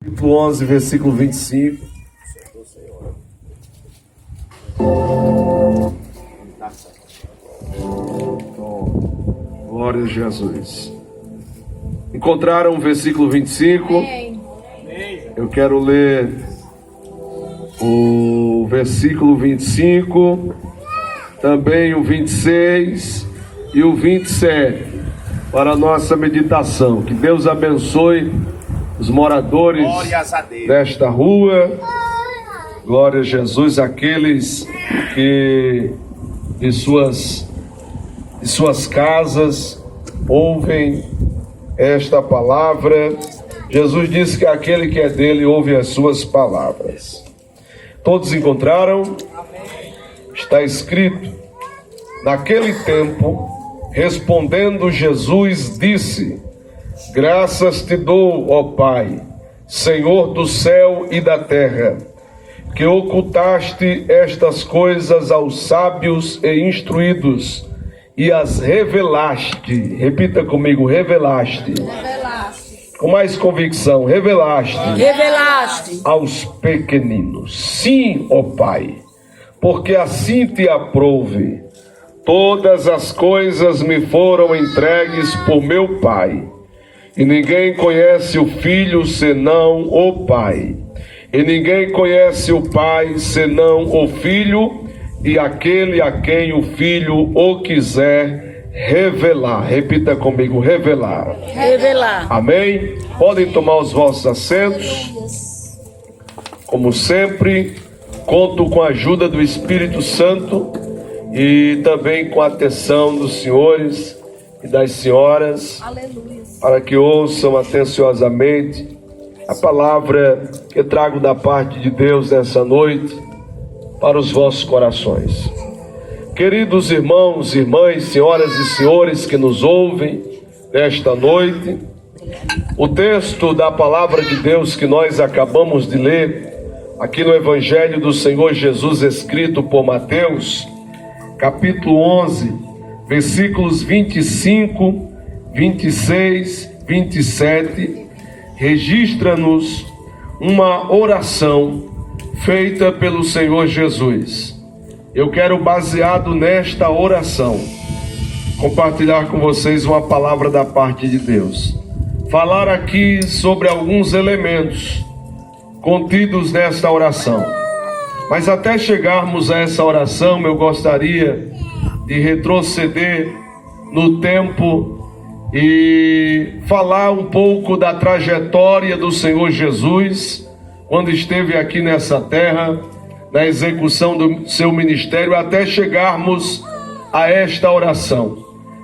Capítulo 11, versículo 25. Glória a Jesus. Encontraram o versículo 25? Eu quero ler o versículo 25, também o 26 e o 27 para a nossa meditação. Que Deus abençoe os moradores desta rua. Glória a Jesus, aqueles que de suas casas ouvem esta palavra. Jesus disse que aquele que é dele ouve as suas palavras. Todos encontraram? Está escrito: naquele tempo, respondendo Jesus, disse: graças te dou, ó Pai, Senhor do céu e da terra, que ocultaste estas coisas aos sábios e instruídos e as revelaste. Repita comigo: revelaste. Com mais convicção: revelaste aos pequeninos. Sim, ó Pai, porque assim te aprouve. Todas as coisas me foram entregues por meu Pai, e ninguém conhece o Filho senão o Pai, e ninguém conhece o Pai senão o Filho, e aquele a quem o Filho o quiser revelar. Repita comigo: revelar. Amém? Podem tomar os vossos assentos. Como sempre, conto com a ajuda do Espírito Santo e também com a atenção dos senhores e das senhoras. Aleluia. Para que ouçam atenciosamente a palavra que trago da parte de Deus nessa noite para os vossos corações. Queridos irmãos, irmãs, senhoras e senhores que nos ouvem nesta noite, o texto da palavra de Deus que nós acabamos de ler aqui no Evangelho do Senhor Jesus, escrito por Mateus, capítulo 11, versículos 25, 26, 27, registra-nos uma oração feita pelo Senhor Jesus. Eu quero, baseado nesta oração, compartilhar com vocês uma palavra da parte de Deus. Falar aqui sobre alguns elementos contidos nesta oração. Mas até chegarmos a essa oração, eu gostaria de retroceder no tempo e falar um pouco da trajetória do Senhor Jesus quando esteve aqui nessa terra, na execução do seu ministério, até chegarmos a esta oração.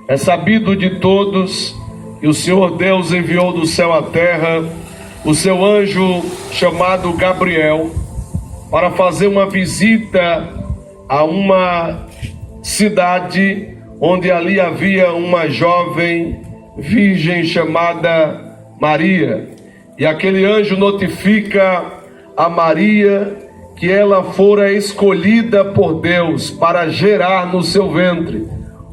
É sabido de todos que o Senhor Deus enviou do céu à terra o seu anjo chamado Gabriel para fazer uma visita a uma cidade onde ali havia uma jovem virgem chamada Maria. E aquele anjo notifica a Maria que ela fora escolhida por Deus para gerar no seu ventre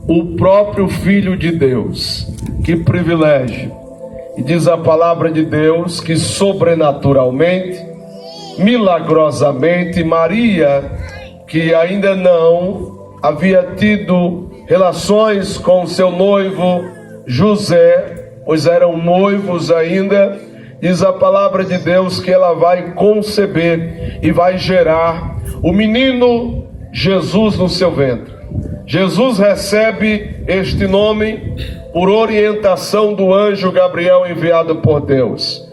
o próprio Filho de Deus. Que privilégio! E diz a palavra de Deus que sobrenaturalmente, milagrosamente, Maria, que ainda não havia tido relações com seu noivo José, pois eram noivos ainda, diz a palavra de Deus que ela vai conceber e vai gerar o menino Jesus no seu ventre. Jesus recebe este nome por orientação do anjo Gabriel enviado por Deus,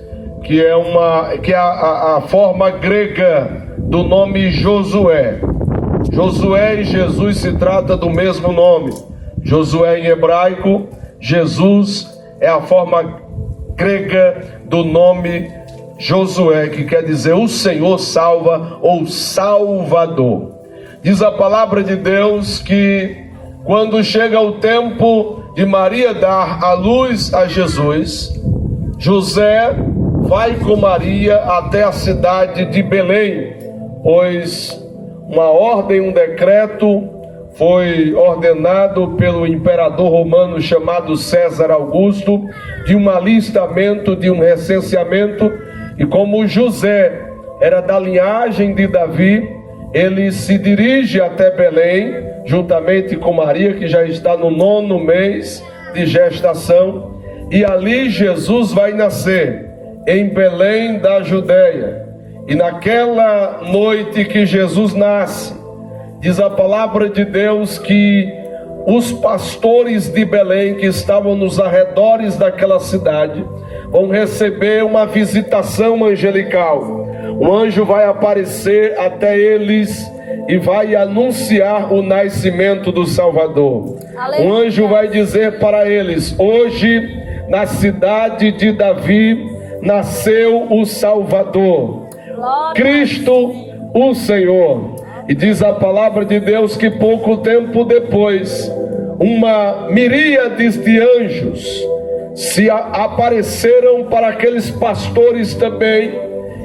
que é a forma grega do nome Josué. Josué e Jesus se trata do mesmo nome. Josué em hebraico, Jesus é a forma grega do nome Josué, que quer dizer o Senhor salva ou Salvador. Diz a palavra de Deus que quando chega o tempo de Maria dar à luz a Jesus, José vai com Maria até a cidade de Belém, pois uma ordem, um decreto foi ordenado pelo imperador romano chamado César Augusto, de um alistamento, de um recenseamento, E como José era da linhagem de Davi, ele se dirige até Belém, juntamente com Maria, que já está no 9º mês de gestação. E ali Jesus vai nascer, em Belém da Judéia. E naquela noite que Jesus nasce, diz a palavra de Deus que os pastores de Belém, que estavam nos arredores daquela cidade, vão receber uma visitação angelical. Um anjo vai aparecer até eles e vai anunciar o nascimento do Salvador. Um anjo vai dizer para eles: hoje, na cidade de Davi, nasceu o Salvador, Cristo o Senhor. E diz a palavra de Deus que pouco tempo depois, uma miríade de anjos se apareceram para aqueles pastores também,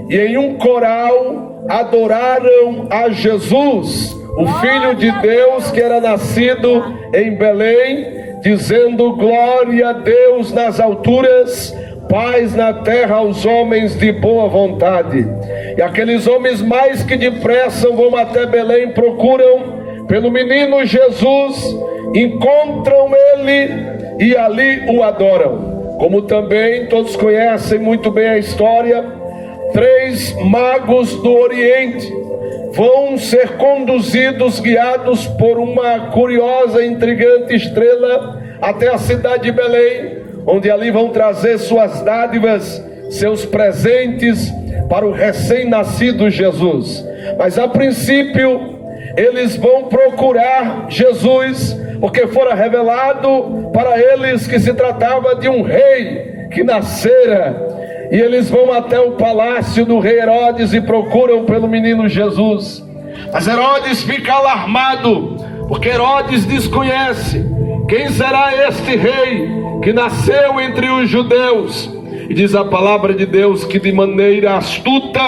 e em um coral adoraram a Jesus, o Filho de Deus que era nascido em Belém, dizendo: glória a Deus nas alturas, paz na terra aos homens de boa vontade. E aqueles homens mais que depressa vão até Belém, procuram pelo menino Jesus, encontram ele e ali o adoram. Como também todos conhecem muito bem a história, 3 magos do Oriente vão ser conduzidos, guiados por uma curiosa, intrigante estrela, até a cidade de Belém, onde ali vão trazer suas dádivas, seus presentes para o recém-nascido Jesus. Mas a princípio eles vão procurar Jesus, porque fora revelado para eles que se tratava de um rei que nascera. E eles vão até o palácio do rei Herodes e procuram pelo menino Jesus. Mas Herodes fica alarmado, porque Herodes desconhece quem será este rei que nasceu entre os judeus. E diz a palavra de Deus que de maneira astuta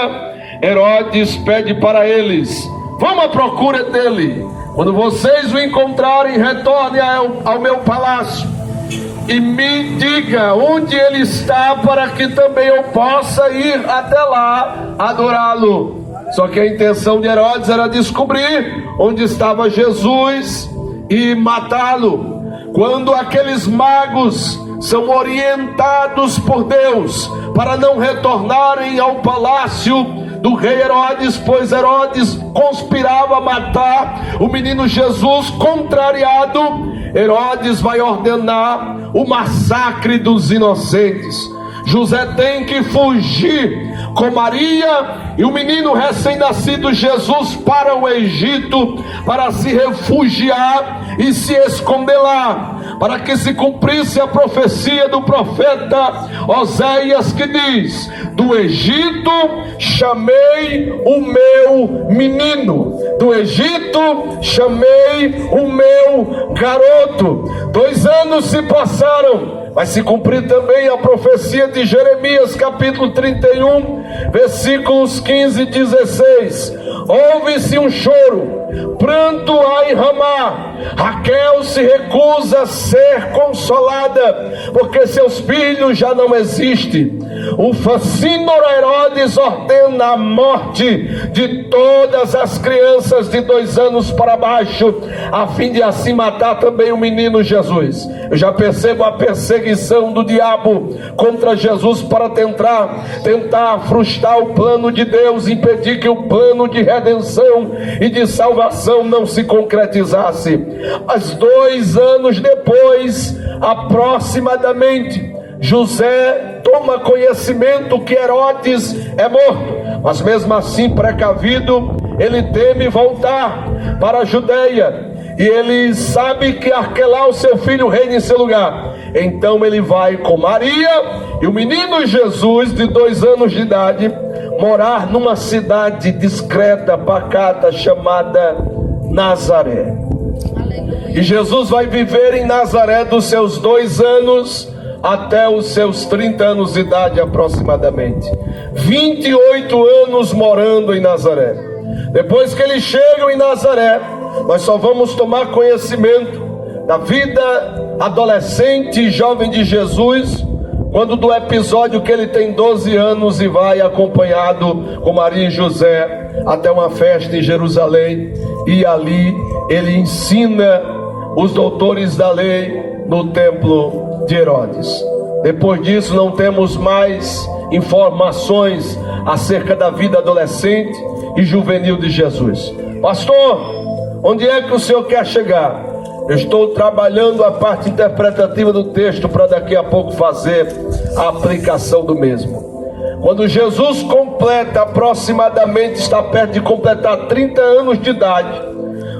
Herodes pede para eles: vamos à procura dele. Quando vocês o encontrarem, retornem ao meu palácio e me diga onde ele está, para que também eu possa ir até lá adorá-lo. Só que a intenção de Herodes era descobrir onde estava Jesus e matá-lo. Quando aqueles magos são orientados por Deus para não retornarem ao palácio do rei Herodes, pois Herodes conspirava matar o menino Jesus, contrariado, Herodes vai ordenar o massacre dos inocentes. José tem que fugir com Maria e o menino recém-nascido Jesus para o Egito, para se refugiar e se esconder lá, para que se cumprisse a profecia do profeta Oséias, que diz: do Egito chamei o meu menino, do Egito chamei o meu garoto. 2 anos se passaram. Vai se cumprir também a profecia de Jeremias, capítulo 31, versículos 15 e 16. Ouve-se um choro, pranto a Ramá. Raquel se recusa a ser consolada, porque seus filhos já não existem. O fascínora Herodes ordena a morte de todas as crianças de 2 anos para baixo, a fim de assim matar também o menino Jesus. Eu já percebo a perseguição do diabo contra Jesus para tentar frustrar o plano de Deus, impedir que o plano de redenção e de salvação não se concretizasse. Mas 2 anos depois, aproximadamente, José toma conhecimento que Herodes é morto, mas mesmo assim, precavido, ele teme voltar para a Judéia, e ele sabe que Arquelau, seu filho, reina em seu lugar. Então ele vai com Maria e o menino Jesus, de 2 anos de idade, morar numa cidade discreta, pacata, chamada Nazaré. E Jesus vai viver em Nazaré dos seus 2 anos até os seus 30 anos de idade aproximadamente. 28 anos morando em Nazaré. Depois que eles chegam em Nazaré, nós só vamos tomar conhecimento da vida adolescente e jovem de Jesus quando do episódio que ele tem 12 anos e vai acompanhado com Maria e José até uma festa em Jerusalém, e ali ele ensina os doutores da lei no templo de Herodes. Depois disso não temos mais informações acerca da vida adolescente e juvenil de Jesus. Pastor, onde é que o senhor quer chegar? Eu estou trabalhando a parte interpretativa do texto para daqui a pouco fazer a aplicação do mesmo. Quando Jesus completa aproximadamente, está perto de completar 30 anos de idade,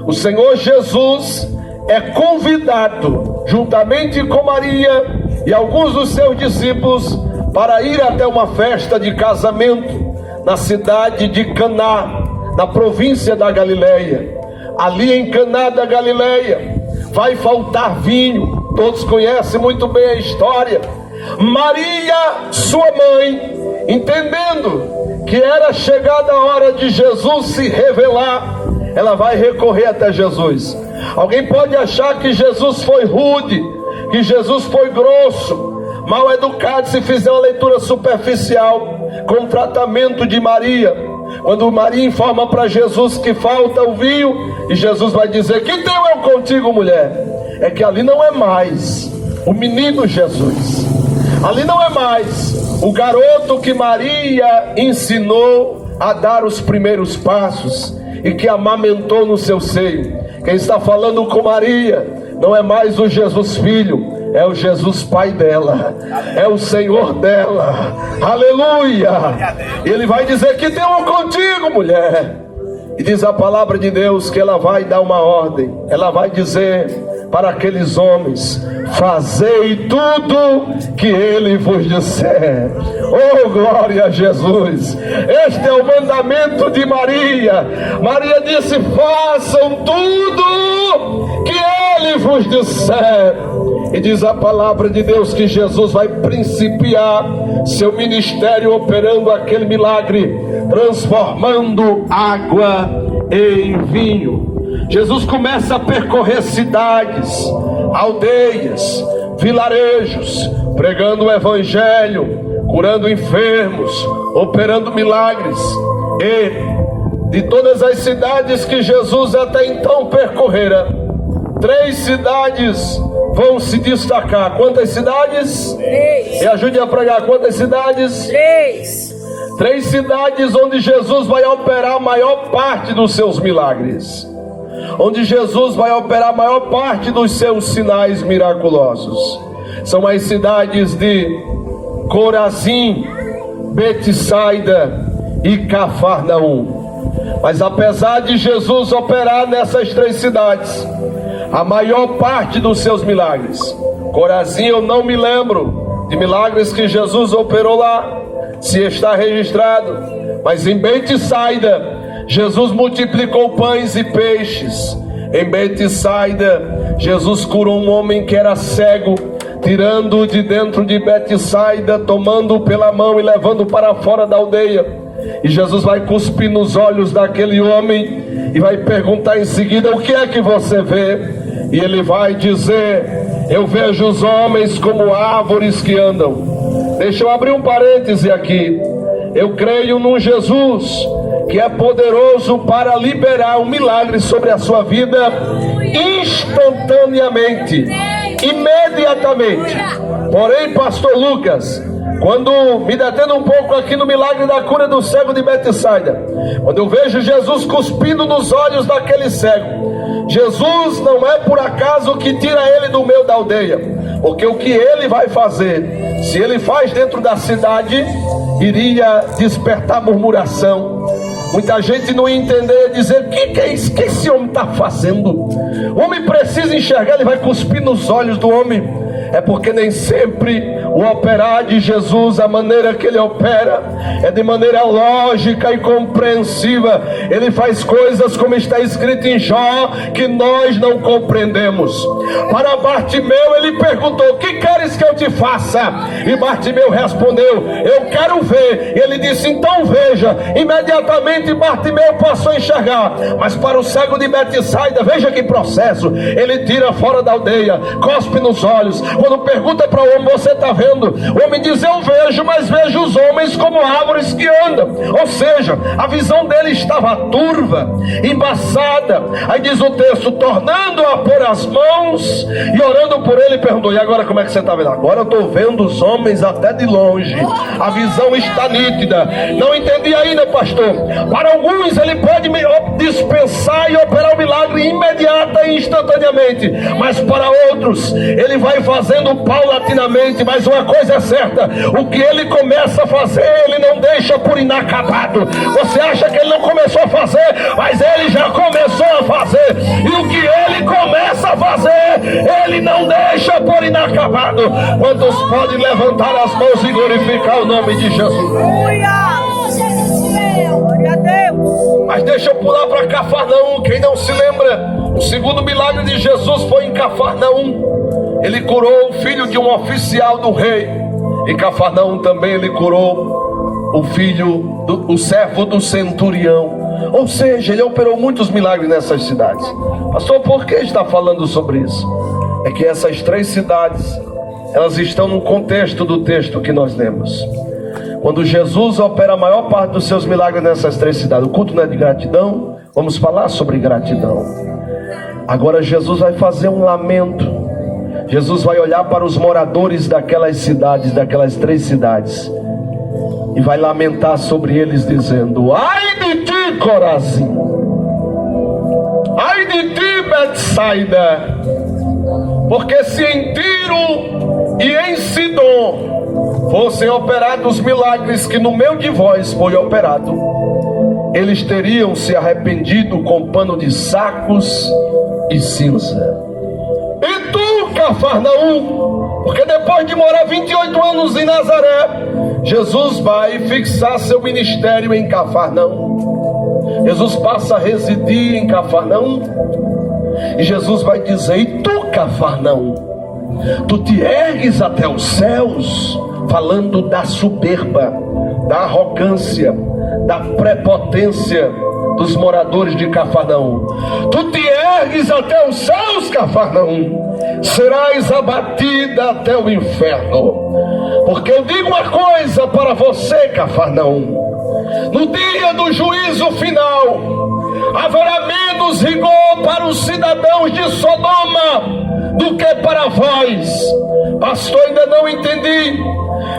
o Senhor Jesus é convidado, juntamente com Maria e alguns dos seus discípulos, para ir até uma festa de casamento na cidade de Caná, na província da Galileia. Ali em Caná da Galileia vai faltar vinho. Todos conhecem muito bem a história. Maria, sua mãe, entendendo que era chegada a hora de Jesus se revelar, ela vai recorrer até Jesus. Alguém pode achar que Jesus foi rude, que Jesus foi grosso, mal educado, se fizer uma leitura superficial com o tratamento de Maria. Quando Maria informa para Jesus que falta o vinho, e Jesus vai dizer: que tenho eu contigo, mulher? É que ali não é mais o menino Jesus, ali não é mais o garoto que Maria ensinou a dar os primeiros passos e que amamentou no seu seio. Quem está falando com Maria não é mais o Jesus filho, é o Jesus pai dela, é o Senhor dela. Aleluia! Ele vai dizer: que tenho contigo, mulher. E diz a palavra de Deus que ela vai dar uma ordem. Ela vai dizer para aqueles homens: fazei tudo que ele vos disser. Oh, glória a Jesus! Este é o mandamento de Maria. Maria disse: façam tudo que ele vos disser. E diz a palavra de Deus que Jesus vai principiar seu ministério operando aquele milagre, transformando água em vinho. Jesus começa a percorrer cidades, aldeias, vilarejos, pregando o evangelho, curando enfermos, operando milagres. E de todas as cidades que Jesus até então percorrera, 3 cidades vão se destacar. Quantas cidades? 3. Me ajude a pregar. Quantas cidades? 3. 3 cidades onde Jesus vai operar a maior parte dos seus milagres, onde Jesus vai operar a maior parte dos seus sinais miraculosos. São as cidades de Corazim, Betsaida e Cafarnaum. Mas apesar de Jesus operar nessas 3 cidades a maior parte dos seus milagres, Corazim eu não me lembro de milagres que Jesus operou lá, se está registrado. Mas em Betsaida Jesus multiplicou pães e peixes. Em Betsaida Jesus curou um homem que era cego, tirando-o de dentro de Betsaida, tomando-o pela mão e levando para fora da aldeia. E Jesus vai cuspir nos olhos daquele homem e vai perguntar em seguida: o que é que você vê? E ele vai dizer: eu vejo os homens como árvores que andam. Deixa eu abrir um parêntese aqui. Eu creio num Jesus que é poderoso para liberar um milagre sobre a sua vida instantaneamente, imediatamente. Porém, pastor Lucas, quando me detendo um pouco aqui no milagre da cura do cego de Betsaida, quando eu vejo Jesus cuspindo nos olhos daquele cego, Jesus não é por acaso que tira ele do meio da aldeia, porque o que ele vai fazer, se ele faz dentro da cidade, iria despertar murmuração. Muita gente não ia entender, dizer: o que é isso que esse homem está fazendo? O homem precisa enxergar. Ele vai cuspir nos olhos do homem. É porque nem sempre o operar de Jesus, a maneira que ele opera, é de maneira lógica e compreensiva. Ele faz coisas, como está escrito em Jó, que nós não compreendemos. Para Bartimeu ele perguntou: o que queres que eu te faça? E Bartimeu respondeu: eu quero ver. E ele disse: então veja. Imediatamente Bartimeu passou a enxergar. Mas para o cego de Betsaida, veja que processo. Ele tira fora da aldeia, cospe nos olhos. Quando pergunta para o homem: você está vendo? vendo? O homem diz: eu vejo, mas vejo os homens como árvores que andam. Ou seja, a visão dele estava turva, embaçada. Aí diz o texto: tornando a pôr as mãos e orando por ele, perguntou: e agora como é que você está vendo? Agora eu estou vendo os homens até de longe, a visão está nítida. Não entendi ainda, pastor. Para alguns ele pode dispensar e operar o milagre imediata e instantaneamente, mas para outros ele vai fazendo paulatinamente. Mas uma coisa é certa: o que ele começa a fazer, ele não deixa por inacabado. Você acha que ele não começou a fazer, mas ele já começou a fazer. E o que ele começa a fazer, ele não deixa por inacabado. Quantos podem levantar as mãos e glorificar o nome de Jesus? Glória a Deus. Mas deixa eu pular para Cafarnaum. Quem não se lembra, o segundo milagre de Jesus foi em Cafarnaum. Ele curou o filho de um oficial do rei. Em Cafarnaum também ele curou o filho, o servo do centurião. Ou seja, ele operou muitos milagres nessas cidades. Pastor, por que está falando sobre isso? É que essas 3 cidades, elas estão no contexto do texto que nós lemos. Quando Jesus opera a maior parte dos seus milagres nessas 3 cidades, o culto não é de gratidão? Vamos falar sobre gratidão. Agora Jesus vai fazer um lamento. Jesus vai olhar para os moradores daquelas cidades, daquelas 3 cidades, e vai lamentar sobre eles dizendo: ai de ti, Corazim! Ai de ti, Betsaida! Porque se em Tiro e em Sidom fossem operados milagres que no meio de vós foi operado, eles teriam se arrependido com pano de sacos e cinza. E tu, Cafarnaum, porque depois de morar 28 anos em Nazaré, Jesus vai fixar seu ministério em Cafarnaum. Jesus passa a residir em Cafarnaum, e Jesus vai dizer: e tu, Cafarnaum, tu te ergues até os céus, falando da soberba, da arrogância, da prepotência dos moradores de Cafarnaum. Tu te ergues até os céus, Cafarnaum, serás abatida até o inferno. Porque eu digo uma coisa para você, Cafarnaum: no dia do juízo final haverá menos rigor para os cidadãos de Sodoma do que para vós. Pastor, ainda não entendi.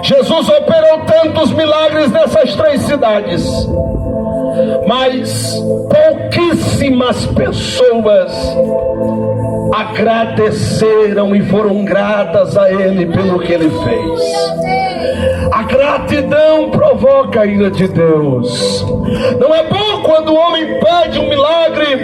Jesus operou tantos milagres nessas 3 cidades, mas pouquíssimas pessoas agradeceram e foram gratas a ele pelo que ele fez. A gratidão provoca a ira de Deus. Não é bom quando o homem pede um milagre,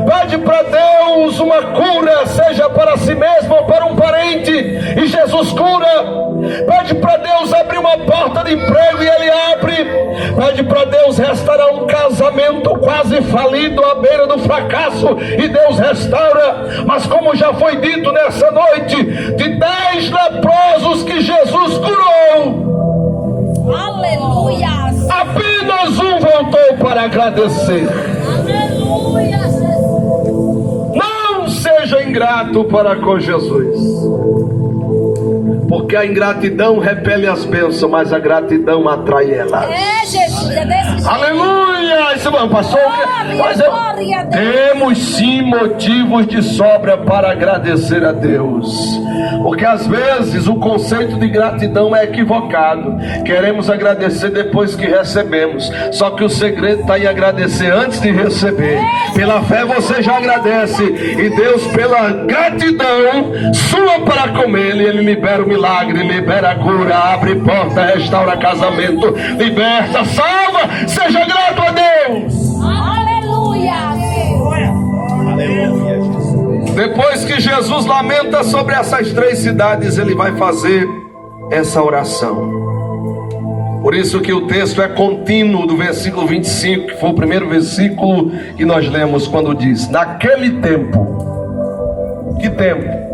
pede para Deus uma cura, seja para si mesmo ou para um parente, e Jesus cura. Pede para Deus abrir uma porta de emprego e ele abre. Pede para Deus restaurar um casamento quase falido à beira do fracasso, e Deus restaura. Mas como já foi dito nessa noite, de 10 leprosos que Jesus curou, Aleluia. apenas um voltou para agradecer. Aleluia. Não seja ingrato para com Jesus, porque a ingratidão repele as bênçãos, mas a gratidão atrai elas. É, Jesus, é desse jeito. Aleluia! Isso, pastor, Glória a Deus. temos sim motivos de sobra para agradecer a Deus, porque às vezes o conceito de gratidão é equivocado. Queremos agradecer depois que recebemos, só que o segredo está em agradecer antes de receber. Pela fé você já agradece, e Deus, pela gratidão sua para com ele libera o milagre, libera a cura, abre porta, restaura casamento, liberta, salva. Seja grato a Deus. Aleluia. Aleluia. Depois que Jesus lamenta sobre essas 3 cidades, ele vai fazer essa oração. Por isso que o texto é contínuo do versículo 25, que foi o primeiro versículo que nós lemos, quando diz: naquele tempo. Que tempo?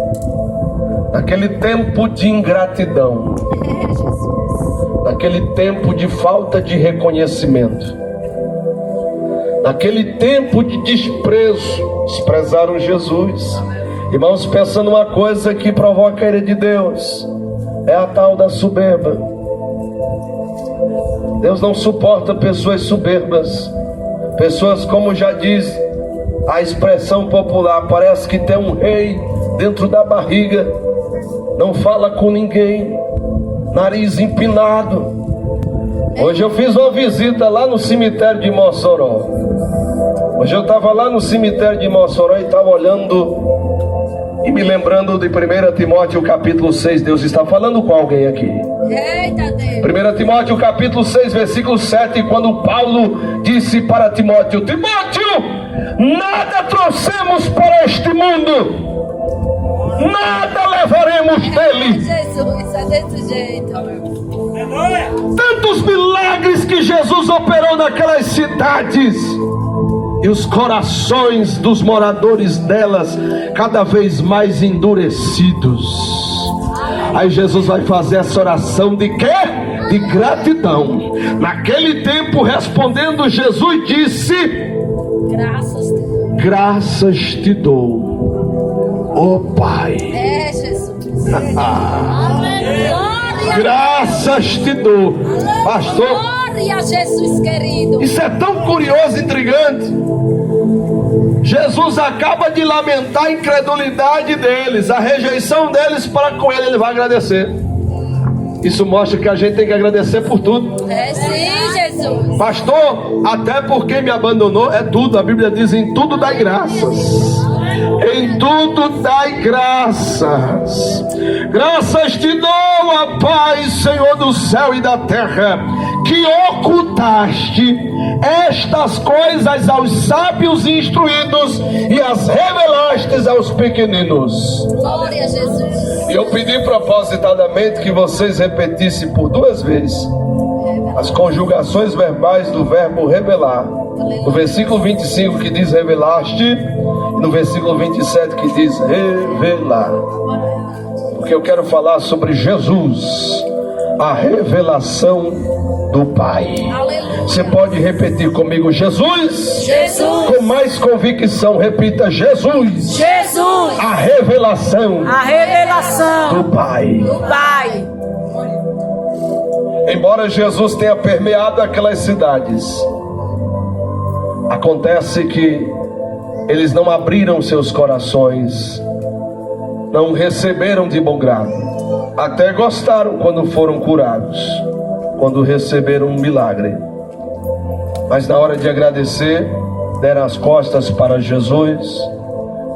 Naquele tempo de ingratidão, naquele tempo de falta de reconhecimento, naquele tempo de desprezo, desprezaram Jesus. Irmãos, pensando uma coisa que provoca a ira de Deus: é a tal da soberba. Deus não suporta pessoas soberbas, pessoas, como já diz a expressão popular, parece que tem um rei dentro da barriga, não fala com ninguém, nariz empinado. Hoje eu fiz uma visita lá no cemitério de Mossoró. Hoje eu estava lá no cemitério de Mossoró e estava olhando e me lembrando de 1 Timóteo capítulo 6. Deus está falando com alguém aqui. Eita Deus. 1 Timóteo capítulo 6, versículo 7, quando Paulo disse para Timóteo: Timóteo, nada trouxemos para este mundo, nada levaremos dele. Jesus, é desse jeito. Tantos milagres que Jesus operou naquelas cidades, e os corações dos moradores delas cada vez mais endurecidos. Aí Jesus vai fazer essa oração de quê? De gratidão. Naquele tempo, respondendo, Jesus disse: graças te dou, ó Pai. É, Jesus. Graças te dou. Pastor, Glória a Jesus querido. isso é tão curioso e intrigante. Jesus acaba de lamentar a incredulidade deles, a rejeição deles para com ele vai agradecer. Isso mostra que a gente tem que agradecer por tudo. É sim, Jesus. Pastor, até porque me abandonou, é tudo. A Bíblia diz: em tudo dai graças. Em tudo dai graças. Graças te dou, ó Pai, Senhor do céu e da terra, que ocultaste estas coisas aos sábios e instruídos e as revelaste aos pequeninos. Glória a Jesus. E eu pedi propositadamente que vocês repetissem por 2 vezes as conjugações verbais do verbo revelar. No versículo 25 que diz revelaste, e no versículo 27 que diz revelar. Porque eu quero falar sobre Jesus, a revelação do Pai. Aleluia. Você pode repetir comigo: Jesus. Jesus. Com mais convicção, repita: Jesus. Jesus. A revelação A revelação do Pai. do Pai. Embora Jesus tenha permeado aquelas cidades, acontece que eles não abriram seus corações, não receberam de bom grado. Até gostaram quando foram curados, quando receberam um milagre, mas na hora de agradecer, deram as costas para Jesus,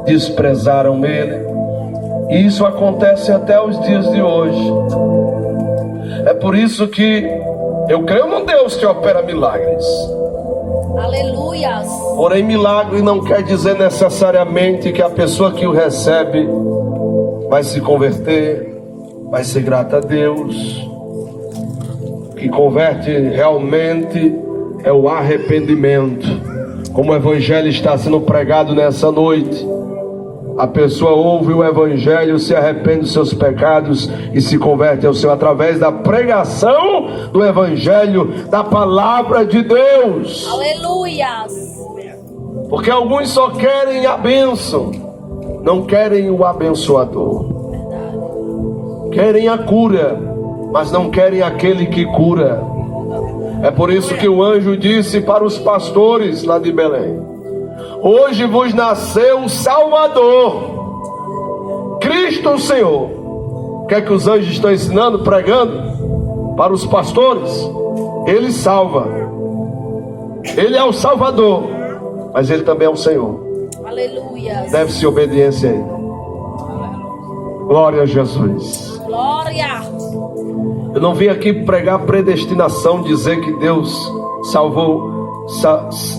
desprezaram ele. E isso acontece até os dias de hoje. É por isso que eu creio num Deus que opera milagres. Aleluias. Porém, milagre não quer dizer necessariamente que a pessoa que o recebe vai se converter, vai ser grata a Deus. O que converte realmente é o arrependimento. Como o evangelho está sendo pregado nessa noite, a pessoa ouve o evangelho, se arrepende dos seus pecados e se converte ao Senhor através da pregação do evangelho, da palavra de Deus. Aleluias. Porque alguns só querem a bênção, não querem o abençoador. Querem a cura, mas não querem aquele que cura. É por isso que o anjo disse para os pastores lá de Belém: hoje vos nasceu o Salvador, Cristo o Senhor. O que é que os anjos estão ensinando, pregando para os pastores? Ele salva, ele é o Salvador, mas ele também é o Senhor. Aleluia. Deve-se obediência a ele. Glória a Jesus. Glória. Eu não vim aqui pregar predestinação, dizer que Deus salvou,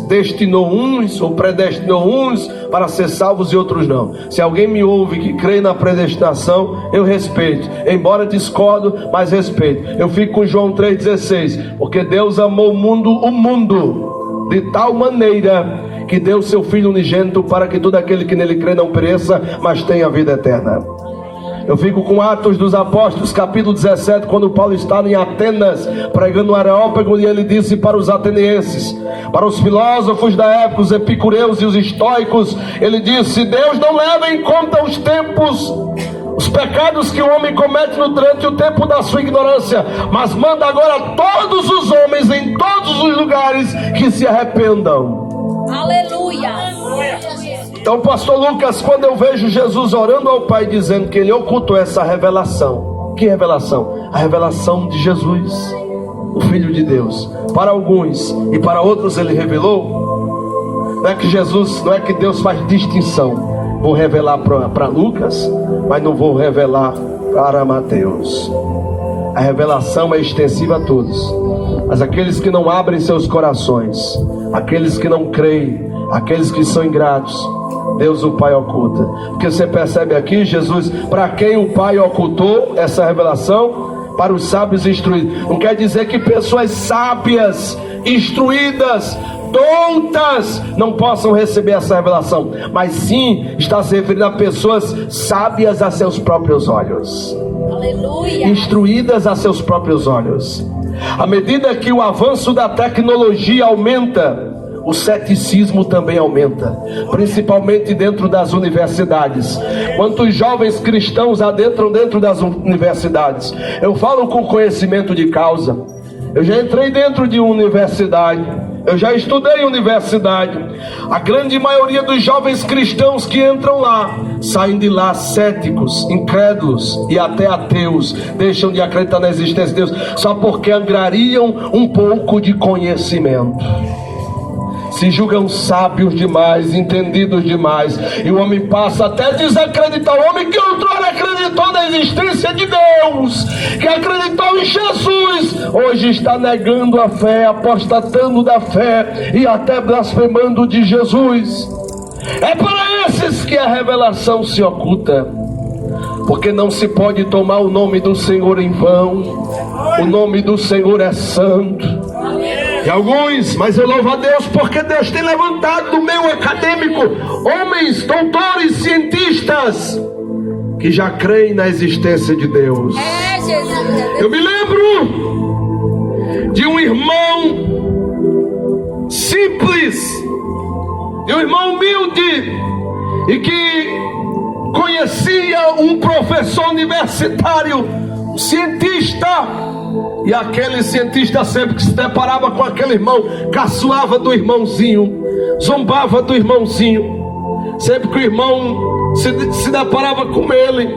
destinou uns ou predestinou uns para ser salvos e outros não. Se alguém me ouve que crê na predestinação, eu respeito, embora discordo, mas respeito. Eu fico com João 3,16, porque Deus amou o mundo de tal maneira que deu seu Filho unigênito para que todo aquele que nele crê não pereça, mas tenha a vida eterna. Eu fico com Atos dos Apóstolos, capítulo 17, quando Paulo estava em Atenas, pregando no Areópago, e ele disse para os atenienses, para os filósofos da época, os epicureus e os estoicos, ele disse: Deus não leva em conta os tempos, os os pecados que o homem comete durante o tempo da sua ignorância, mas manda agora a todos os homens em todos os lugares que se arrependam. Aleluia. Então, pastor Lucas, quando eu vejo Jesus orando ao Pai, dizendo que ele ocultou essa revelação, que revelação? A revelação de Jesus, o Filho de Deus. Para alguns e para outros ele revelou. Não é que Jesus, não é que Deus faz distinção. Vou revelar para Lucas, mas não vou revelar para Mateus. A revelação é extensiva a todos, mas aqueles que não abrem seus corações, aqueles que não creem, aqueles que são ingratos, Deus o Pai oculta. Porque você percebe aqui, Jesus, para quem o Pai ocultou essa revelação? Para os sábios instruídos. Não quer dizer que pessoas sábias, instruídas, doutas não possam receber essa revelação, mas sim está se referindo a pessoas sábias a seus próprios olhos. Aleluia. Instruídas a seus próprios olhos. À medida que o avanço da tecnologia aumenta, o ceticismo também aumenta, principalmente dentro das universidades. Quantos jovens cristãos adentram dentro das universidades? Eu falo com conhecimento de causa. Eu já entrei dentro de uma universidade, eu já estudei em universidade. A grande maioria dos jovens cristãos que entram lá saem de lá céticos, incrédulos e até ateus. Deixam de acreditar na existência de Deus só porque angariam um pouco de conhecimento. Se julgam sábios demais, entendidos demais, e o homem passa até a desacreditar. O homem que outrora acreditou na existência de Deus, que acreditou em Jesus, hoje está negando a fé, apostatando da fé e até blasfemando de Jesus. É para esses que a revelação se oculta, porque não se pode tomar o nome do Senhor em vão. O nome do Senhor é santo. E alguns, mas eu louvo a Deus porque Deus tem levantado do meio acadêmico homens, doutores, cientistas que já creem na existência de Deus. Jesus. Eu me lembro de um irmão simples, de um irmão humilde e que conhecia um professor universitário, um cientista. E aquele cientista, sempre que se deparava com aquele irmão, caçoava do irmãozinho, zombava do irmãozinho. Sempre que o irmão se deparava com ele,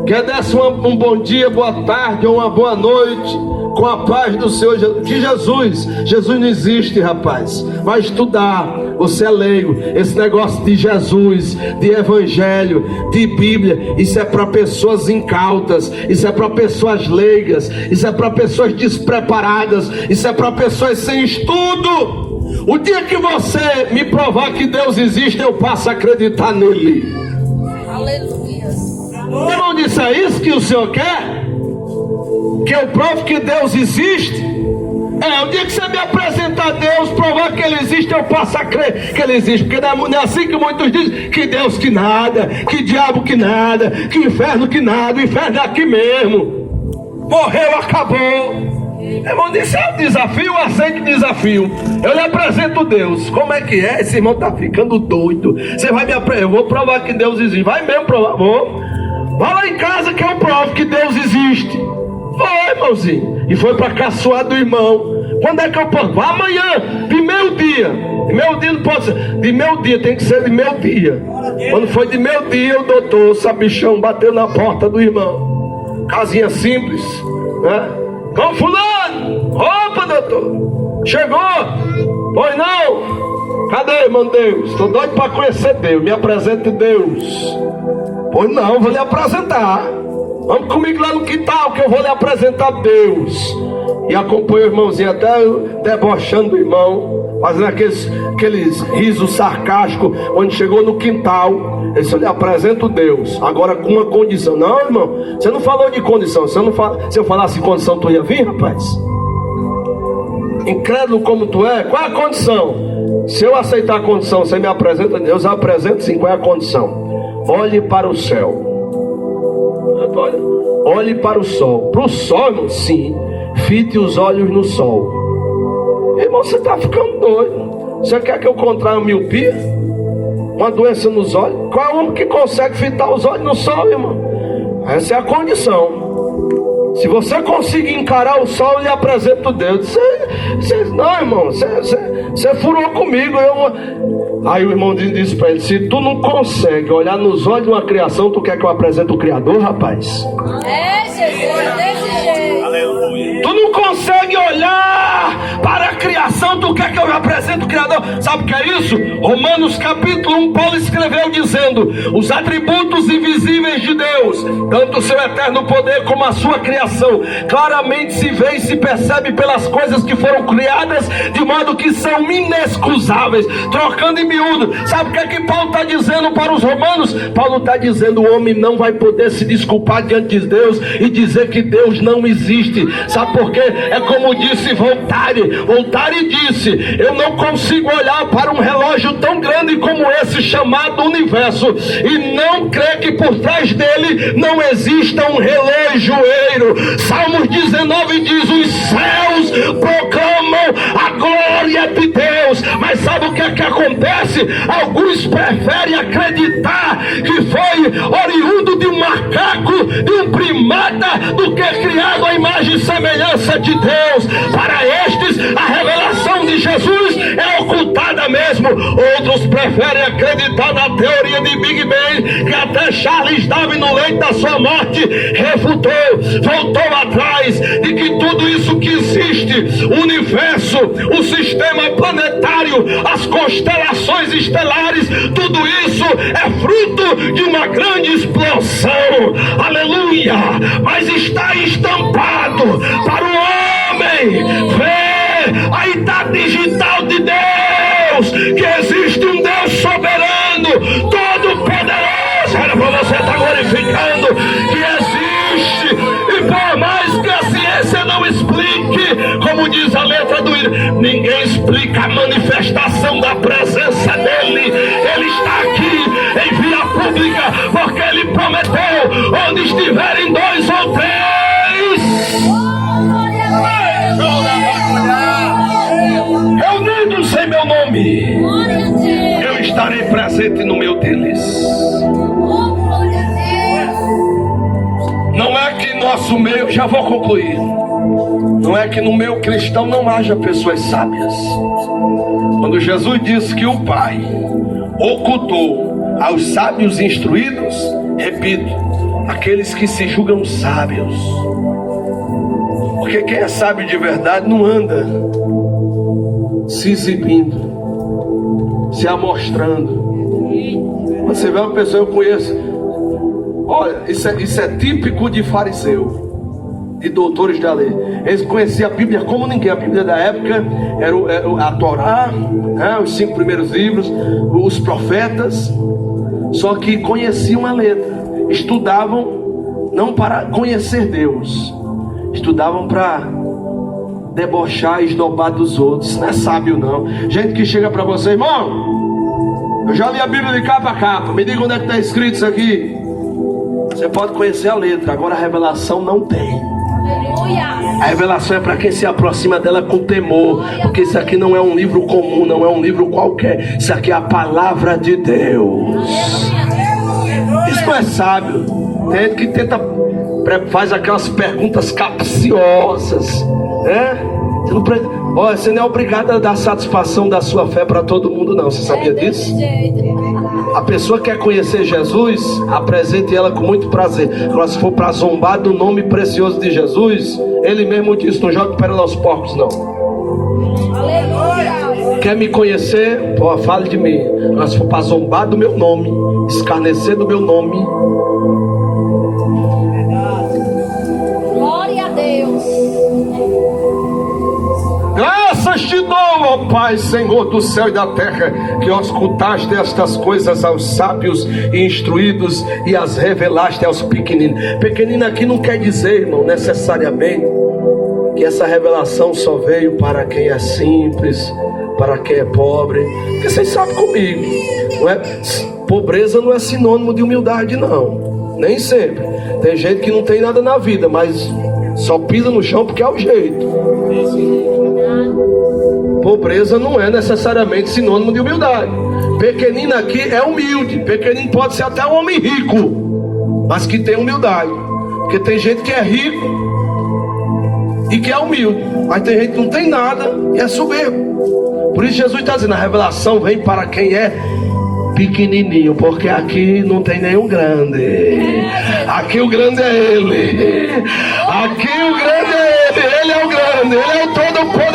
que desse um bom dia, boa tarde ou uma boa noite, com a paz do Senhor Jesus. Que Jesus não existe, rapaz. Vai estudar, você é leigo. Esse negócio de Jesus, de evangelho, de Bíblia, isso é para pessoas incautas, isso é para pessoas leigas, isso é para pessoas despreparadas, isso é para pessoas sem estudo. O dia que você me provar que Deus existe, eu passo a acreditar nele. Aleluia. Irmão, disse, é isso que o Senhor quer? Que eu prove que Deus existe? O dia que você me apresentar a Deus, provar que Ele existe, eu passo a crer que Ele existe. Porque não é assim que muitos dizem, que Deus que nada, que diabo que nada, que inferno que nada, o inferno é aqui mesmo. Morreu, acabou. Irmão, disse, é um desafio, aceito o desafio. Eu lhe apresento Deus. Como é que é? Esse irmão está ficando doido. Você vai me apresentar, eu vou provar que Deus existe. Vai mesmo provar, vou. Vai lá em casa que eu provo que Deus existe. Foi, irmãozinho. E foi para caçoar do irmão. Quando é que eu posso? Amanhã, de meio-dia. De meio-dia não pode ser. De meio-dia, tem que ser de meio-dia. Quando foi de meio-dia, o doutor Sabichão bateu na porta do irmão. Casinha simples, né? Com fulano. Opa, doutor. Chegou? Pois não? Cadê, irmão Deus? Estou doido para conhecer Deus. Me apresente Deus. Pois não, vou lhe apresentar. Vamos comigo lá no quintal que eu vou lhe apresentar Deus. E acompanha o irmãozinho até debochando do irmão, fazendo aqueles risos sarcásticos. Quando chegou no quintal, ele disse, eu lhe apresento Deus, agora com uma condição. Não, irmão, você não falou de condição. Se eu falasse condição, tu ia vir, rapaz? Incrédulo como tu é, qual é a condição? Se eu aceitar a condição, você me apresenta Deus, eu apresento sim, qual é a condição? Olhe para o céu. Olhe para o sol. Para o sol, irmão, sim. Fite os olhos no sol. Irmão, você está ficando doido. Você quer que eu contraia miopia? Uma doença nos olhos? Qual é o homem que consegue fitar os olhos no sol, irmão? Essa é a condição. Se você conseguir encarar o sol, eu lhe apresento Deus. Não, irmão, você furou comigo. Aí o irmão disse para ele: se tu não consegue olhar nos olhos de uma criação, tu quer que eu apresente o Criador, rapaz? É, Jesus, desse jeito. Aleluia. Tu não consegue olhar para a criação, tu quer que eu apresente o Criador? Sabe o que é isso? Romanos capítulo 1, Paulo escreveu dizendo: os atributos invisíveis de Deus, tanto o seu eterno poder como a sua criação, claramente se vê e se percebe pelas coisas que foram criadas, de modo que são inexcusáveis. Trocando em miúdo, sabe o que é que Paulo está dizendo para os romanos? Paulo está dizendo: o homem não vai poder se desculpar diante de Deus e dizer que Deus não existe. Sabe por quê? É como disse Voltaire disse: eu não consigo olhar para um relógio tão grande como esse chamado universo e não crer que por trás dele não exista um relojoeiro. Salmos 19 diz: os céus proclamam a glória de Deus. Mas sabe o que é que acontece? Alguns preferem acreditar que foi oriundo de um macaco, de um primata, do que criado à imagem e semelhança de Deus. Para estes, a revelação de Jesus é ocultada mesmo. Outros preferem acreditar na teoria de Big Bang, que até Charles Darwin, no leito da sua morte, refutou, voltou atrás, de que tudo isso que existe, o universo, o sistema planetário, as constelações estelares, tudo isso é fruto de uma grande explosão. Aleluia! Mas está estampado para o homem ver a idade digital de Deus, que existe um Deus soberano, todo poderoso. Era para você estar glorificando que existe, e por mais que a ciência não explique, como diz a letra do hino, ninguém explica a manifestação da presença dele. Ele está aqui em via pública, porque ele prometeu: onde estiverem dois ou três reunidos em meu nome, eu estarei presente no meio deles. Não é que nosso meio, já vou concluir, não é que no meio cristão não haja pessoas sábias. Quando Jesus disse que o Pai ocultou aos sábios instruídos, repito, aqueles que se julgam sábios. Porque quem é sábio de verdade não anda se exibindo, se amostrando. Você vê uma pessoa, eu conheço, olha, isso é típico de fariseu, de doutores da lei. Eles conheciam a Bíblia como ninguém. A Bíblia da época era a Torá, né, os 5 primeiros livros, os profetas. Só que conheciam a letra, estudavam não para conhecer Deus, estudavam para debochar e esnobar dos outros. Não é sábio não. Gente que chega para você: irmão, eu já li a Bíblia de capa a capa, me diga onde é que está escrito isso aqui. Você pode conhecer a letra, agora a revelação não tem. A revelação é para quem se aproxima dela com temor, porque isso aqui não é um livro comum, não é um livro qualquer. Isso aqui é a palavra de Deus. Isso não é sábio. Tem gente que faz aquelas perguntas capciosas, né? Você não é obrigado a dar satisfação da sua fé para todo mundo, não. Você sabia disso? A pessoa quer conhecer Jesus, apresente ela com muito prazer. Agora, se for para zombar do nome precioso de Jesus, ele mesmo disse: não jogue pérola aos porcos, não. Aleluia. Quer me conhecer? Pô, fale de mim. Agora, se for para zombar do meu nome, escarnecer do meu nome, Glória a Deus. graças te dou, ó Pai, Senhor do céu e da terra, que ocultaste estas coisas aos sábios e instruídos e as revelaste aos pequeninos. Pequenino aqui não quer dizer, irmão, necessariamente que essa revelação só veio para quem é simples, para quem é pobre. Porque vocês sabem comigo, não é? Pobreza não é sinônimo de humildade, não. Nem sempre. Tem gente que não tem nada na vida, mas só pisa no chão porque é o jeito. Pobreza não é necessariamente sinônimo de humildade. Pequenino aqui é humilde. Pequenino pode ser até um homem rico, mas que tem humildade. Porque tem gente que é rico e que é humilde, mas tem gente que não tem nada e é soberbo. Por isso Jesus está dizendo: a revelação vem para quem é pequenininho, porque aqui não tem nenhum grande. Aqui o grande é Ele. Aqui o grande é Ele. Ele é o grande, Ele é o todo-poderoso,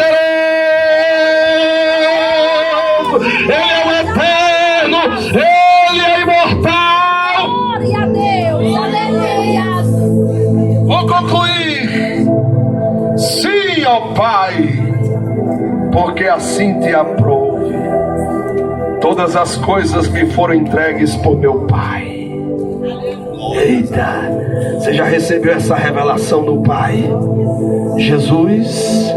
Ele é o eterno, Ele é imortal. Glória a Deus, aleluia. Vou concluir. Sim, ó Pai, porque assim te aprouve. Todas as coisas me foram entregues por meu Pai. Eita, você já recebeu essa revelação do Pai? Jesus.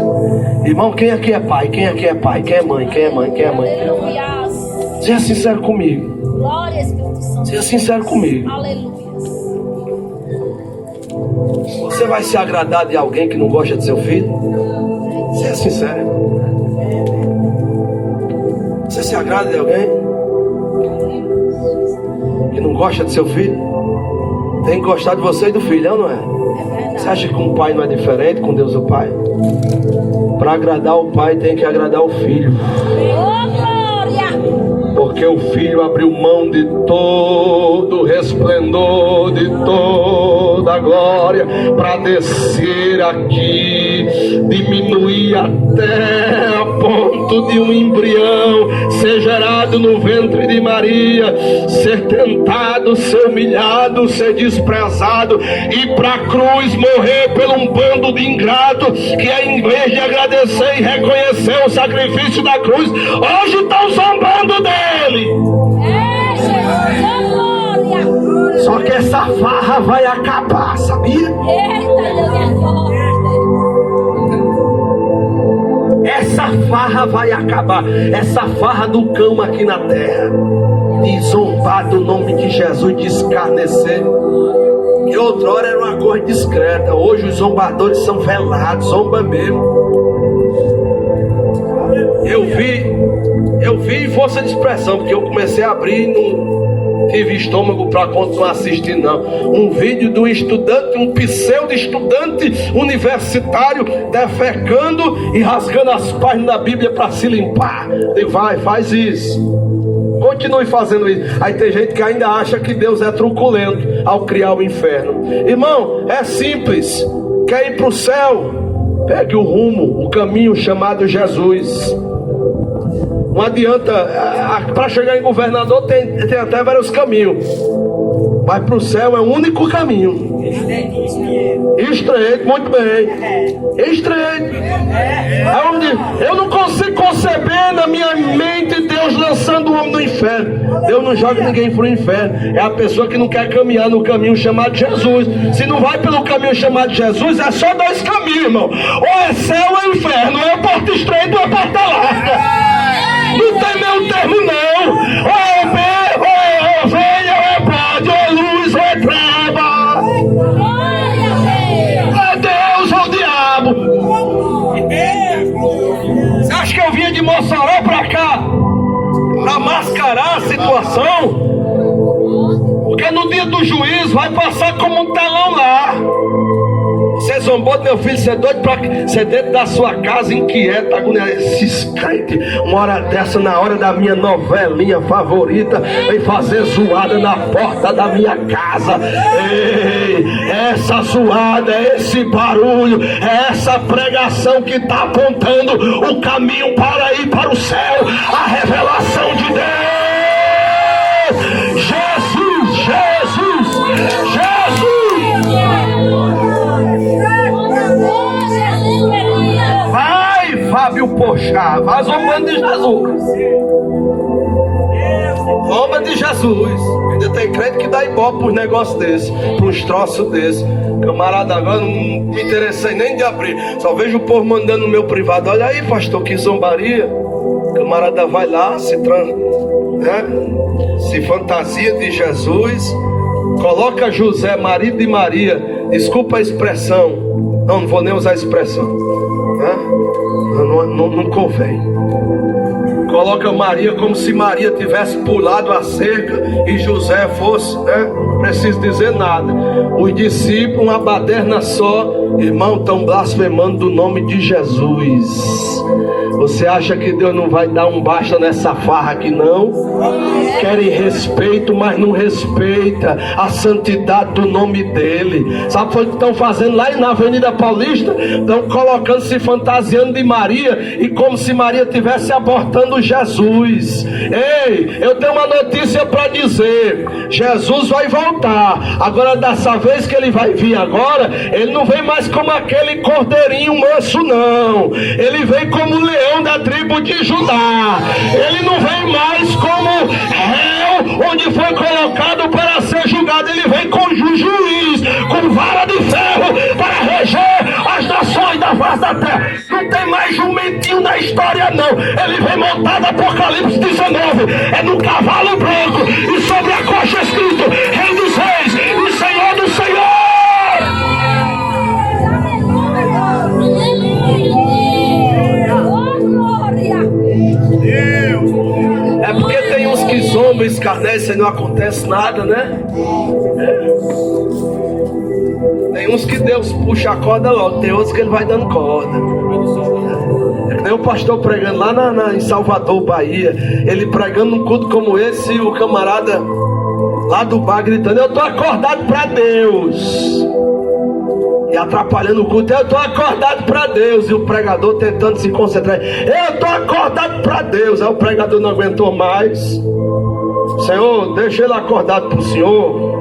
Irmão, quem aqui é pai? Quem aqui é pai? Quem é mãe? Quem é mãe? Quem é mãe? Aleluia. Seja sincero comigo. Glória, Espírito Santo. Seja sincero comigo. Aleluia. Você vai se agradar de alguém que não gosta de seu filho? Seja sincero. Você se agrada de alguém que não gosta de seu filho? Tem que gostar de você e do filhão, não é? Você acha que um pai não é diferente com Deus o Pai? Para agradar o pai tem que agradar o filho. Oh, glória. Porque o filho abriu mão de todo o resplendor, de toda a glória, para descer aqui, diminuir até a ponto de um embrião ser gerado no ventre de Maria, ser tentado, ser humilhado, ser desprezado, ir para a cruz morrer por um bando de ingratos que, em vez de agradecer e reconhecer o sacrifício da cruz, hoje estão zombando dele. É, Jesus, oh, glória. Só que essa farra vai acabar, sabia? Eita, Deus é forte. Essa farra vai acabar. Essa farra do cão aqui na terra, de zombar do nome de Jesus, de escarnecer. Que outrora era uma coisa discreta. Hoje os zombadores são velados, zomba mesmo. Eu vi força de expressão, porque eu comecei a abrir e não tive estômago para continuar assistindo, não. Um vídeo de um estudante, um pseudo-estudante universitário, defecando e rasgando as páginas da Bíblia para se limpar. E vai, faz isso. Continue fazendo isso. Aí tem gente que ainda acha que Deus é truculento ao criar o inferno. Irmão, é simples. Quer ir para o céu? Pegue o rumo, o caminho chamado Jesus. Não adianta, para chegar em governador tem até vários caminhos, mas para o céu é o único caminho. Estreito, muito bem. Estreito. É onde eu não consigo conceber na minha mente Deus lançando o homem no inferno. Deus não joga ninguém para o inferno. É a pessoa que não quer caminhar no caminho chamado Jesus. Se não vai pelo caminho chamado Jesus, é só dois caminhos, irmão. Ou é céu ou é inferno. Ou é porta estreita ou é porta larga. Não tem meio termo, não. Ou é B, ou é ovelha, ou é bode, ou é luz, ou é treva. É Deus ou o diabo. Você acha que eu vinha de Mossoró pra cá pra mascarar a situação? Porque no dia do juízo vai passar como um telão lá. Você zombou do meu filho, você é doido pra ser dentro da sua casa, inquieta, agoniado. Esses crentes, uma hora dessa, na hora da minha novelinha favorita, vem fazer zoada na porta da minha casa. Ei, essa zoada, esse barulho, essa pregação que está apontando o caminho para ir para o céu, a revelação de Deus. Jesus, Jesus, Jesus. Vai, Fábio Pochá, vai zombando de Jesus. Zomba de Jesus. Ainda tem crente que dá ibope por negócio desse, por uns troços desse. Camarada, agora não me interessei nem de abrir. Só vejo o povo mandando no meu privado: olha aí, pastor, que zombaria. Camarada vai lá, se fantasia de Jesus, coloca José, marido de Maria. Desculpa a expressão. Não vou nem usar a expressão. Não convém. Coloca Maria como se Maria tivesse pulado a cerca e José fosse, né? Não preciso dizer nada. Os discípulos, uma baderna só, irmão, estão blasfemando do nome de Jesus. Você acha que Deus não vai dar um basta nessa farra aqui, não? Querem respeito, mas não respeita a santidade do nome dele. Sabe o que estão fazendo lá na Avenida Paulista? Estão colocando, se fantasiando de Maria, e como se Maria estivesse abortando Jesus. Ei, eu tenho uma notícia para dizer: Jesus vai voltar. Agora, dessa vez que ele vai vir agora, ele não vem mais como aquele cordeirinho manso, não. Ele vem como o leão da tribo de Judá. Ele não vem mais como réu, onde foi colocado para ser julgado. Ele vem com juiz, com vara de ferro, para reger as nações da face da terra. Não tem mais jumentinho na história, não. Ele vem montado, Apocalipse 19, é num cavalo branco, e sobre a coxa escrito: Rei dos Reis e Senhor dos Senhores. É porque tem uns que zombam, escarnecem e não acontece nada, né? Tem uns que Deus puxa a corda logo, tem outros que ele vai dando corda. É que nem o pastor pregando lá em Salvador, Bahia. Ele pregando num culto como esse, e o camarada lá do bar gritando: eu estou acordado para Deus. E atrapalhando o culto: eu estou acordado para Deus. E o pregador tentando se concentrar: eu estou acordado para Deus. Aí o pregador não aguentou mais: Senhor, deixa ele acordado para o Senhor.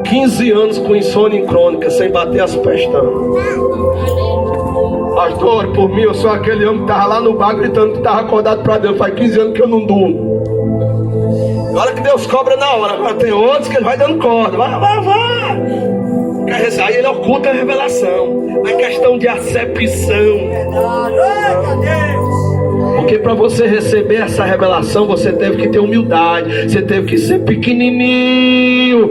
15 anos com insônia crônica, sem bater as pestanas. Pastor, por mim, eu sou aquele homem que estava lá no bar gritando que estava acordado para Deus. Faz 15 anos que eu não durmo. Agora que Deus cobra na hora. Agora tem outros que ele vai dando corda. Vai. Aí ele oculta a revelação. Na questão de acepção. Porque para você receber essa revelação, você teve que ter humildade. Você teve que ser pequenininho.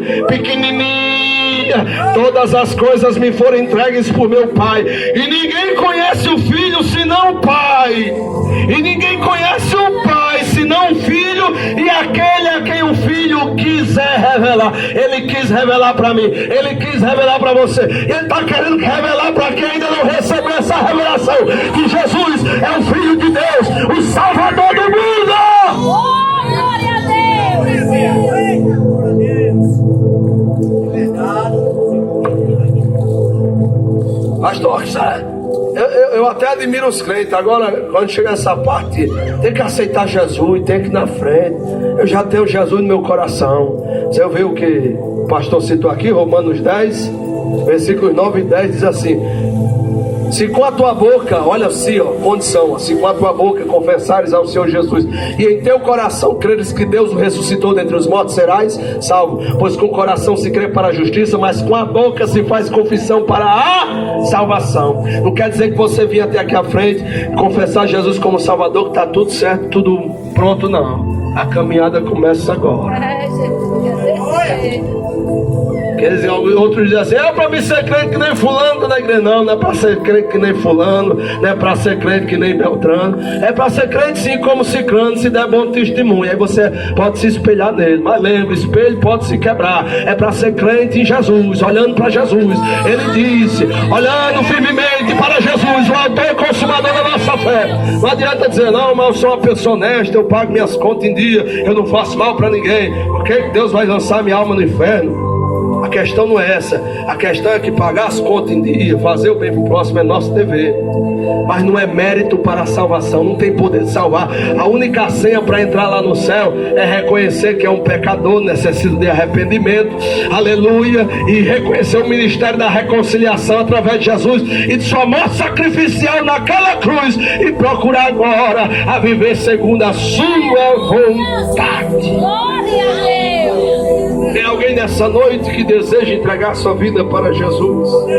Todas as coisas me foram entregues por meu Pai. E ninguém conhece o Filho senão o Pai. E ninguém conhece o Pai senão o Filho, e aquele a quem o Filho quiser revelar. Ele quis revelar para mim, ele quis revelar para você. Ele está querendo revelar para quem ainda não recebeu essa revelação, que Jesus é o Filho de Deus, o Salvador do mundo. Oh, glória a Deus! Pastor, eu até admiro os crentes. Agora, quando chega essa parte, tem que aceitar Jesus, tem que ir na frente. Eu já tenho Jesus no meu coração. Você vê o que o pastor citou aqui, Romanos 10, versículos 9 e 10, diz assim: se com a tua boca, olha assim, condição, se com a tua boca confessares ao Senhor Jesus, e em teu coração creres que Deus o ressuscitou dentre os mortos, serás salvo. Pois com o coração se crê para a justiça, mas com a boca se faz confissão para a salvação. Não quer dizer que você vinha até aqui à frente confessar Jesus como Salvador, que está tudo certo, tudo pronto, não. A caminhada começa agora. Quer dizer, outros dizem assim: é para mim ser crente que nem fulano da igreja. Não é para ser crente que nem fulano, não é para ser crente que nem Beltrano. É para ser crente sim como Cicrano, se der bom testemunho. Aí você pode se espelhar nele. Mas lembre, espelho pode se quebrar. É para ser crente em Jesus, olhando para Jesus. Ele disse, olhando firmemente para Jesus, o autor e consumador da nossa fé. Não adianta dizer: não, mas eu sou uma pessoa honesta, eu pago minhas contas em dia, eu não faço mal para ninguém. Por que Deus vai lançar minha alma no inferno? A questão não é essa. A questão é que pagar as contas em dia, fazer o bem para o próximo é nosso dever. Mas não é mérito para a salvação. Não tem poder de salvar. A única senha para entrar lá no céu é reconhecer que é um pecador, necessita de arrependimento, aleluia, e reconhecer o ministério da reconciliação através de Jesus e de sua morte sacrificial naquela cruz, e procurar agora a viver segundo a sua vontade. Glória a Deus! Tem alguém nessa noite que deseja entregar sua vida para Jesus?